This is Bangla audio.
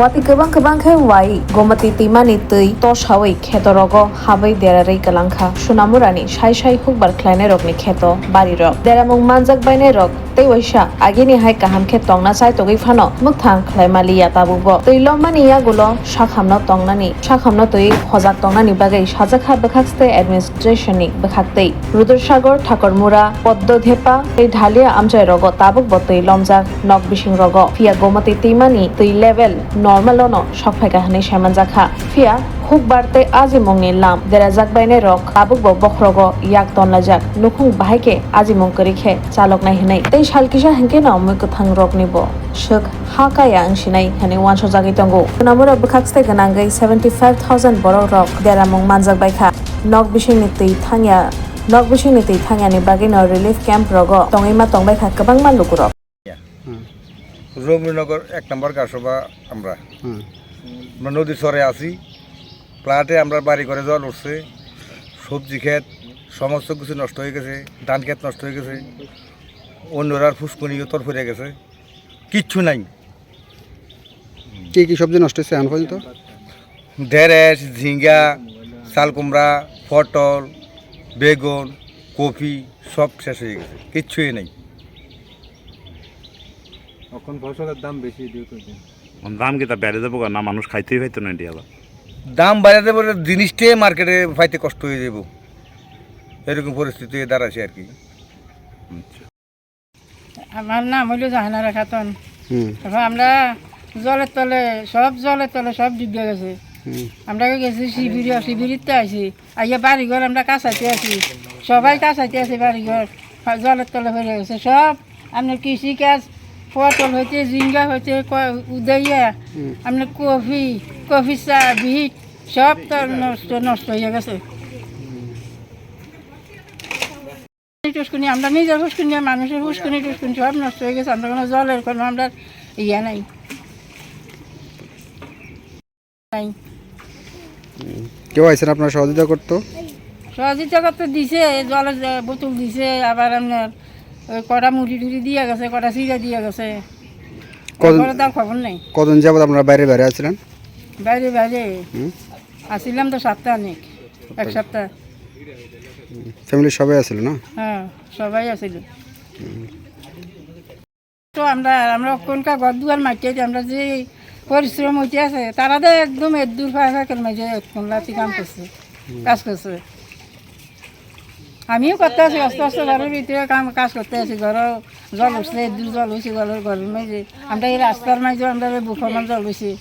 wati kebang khe wai gomati timani tui toshawai khetorogo habai derarai kalangkha sunamurani shai hukbar khlainai rokni kheto bari rok deramung manjak bainai rok tei waisa agini hai kaham khe tongna chai togoi phano mukthang khlaimali ya tabubo tui lomani yagulo sakhamno tongnani sakhamno tui hojak tongnani bagai sajakha bwkhakste administration ni bwkhaktei Rudrsagar Thakurmura Poddodepa tei Dhalia amchai rogo tabuk botui lomjak nok bising rogo fia gomati timani tui level normal ono sokphaika hanai samanjakha fia hukbar tei ajimongni lam derajak bainai rok tabuk bo bokhrogo yak tonlajak nukhung bahaike ajimong korikhe chaloknai hinai tei salkisa hingke no mukuthang rokni bo suk hakaya angsinai hanai wansojagoi tongo Sunamura bwkhakste ganangei 75,000 borok rok deramung manjak baikha nok bisingni tui thangya nok bisingni tui thangyani bagui no relief camp rogo tongima tongbaikha kwbangma lukurok Rabindranagar 1 নম্বর গাছসভা আমরা নদীর চরে আছি প্লাটে আমরা বাড়ি করে জল উঠছে সবজি ক্ষেত সমস্ত কিছু নষ্ট হয়ে গেছে ধান ক্ষেত নষ্ট হয়ে গেছে অন্যরার ফুসকুনিও তর ফিরে গেছে কিচ্ছু নাই কি সবজি নষ্ট হয়েছে এখন পর্যন্ত ঢেঁড়স ঝিঙ্গা চালকুমড়া পটল বেগুন কফি সব শেষ হয়ে গেছে কিচ্ছুই নেই এখন ফসলের দাম বেশি দাম কি তা বেড়ে যাবো না মানুষ খাইতেই পাইতো না এটি আবার দাম বাড়াতে পারে জিনিসটাই মার্কেটে পাইতে কষ্ট হয়ে যাব এরকম পরিস্থিতি দাঁড়াচ্ছে আর কি আমার নাম হইল জাহানারা খাতুন এখন আমরা জলের তলে সব ডুবে গেছে আমরা গেছি শিবিরিতে আইছি আইয়া বাড়িঘর আমরা কাছাইতে আছি সবাই কাছাইতে আছি বাড়িঘর জলের তলে হয়ে গেছে সব আপনার কৃষিকাজ পটল হইতে ঝিঙ্গা হইতে উদইয়া আপনার কফি চা বিট সব তো নষ্ট হয়ে গেছে টুসকুনি আমরা নিজের হুসকুনি মানুষের হুসকুনি টুসকুনি সব নষ্ট হয়ে গেছে আমরা কোনো জলের কোনো আমরা ইয়া নাই কেউ আইসেন আপনার সহযোগিতা করতো সহযোগিতা করতে দিছে জলের বোতল দিছে আবার আপনার ওই কটা মুড়ি টুড়ি দিয়ে গেছে কটা চিড়া দিয়ে গেছে তার খবর নেই কদিন যাবত আপনারা বাইরে আছিলেন বাইরে আসছিলাম তো সপ্তাহ অনেক এক সপ্তাহ ফ্যামিলির সবাই আসছিল না হ্যাঁ সবাই আসছিল তো আমরা কোনটা ঘর দুয়ার মাটিয়ে আমরা যে পরিশ্রম হইতে আছে তারা তো একদম দূর ফাঁকা মাঝে লাতি কাজ করছে আমিও করতে আছি আস্তে ঘরের ভিতরে কাজ করতে আছি ঘরও জল উঠছে দূর জল হয়েছে ঘরের মাঝে আমরা এই রাস্তার মাঝে আমরা বুকমান জল হয়েছে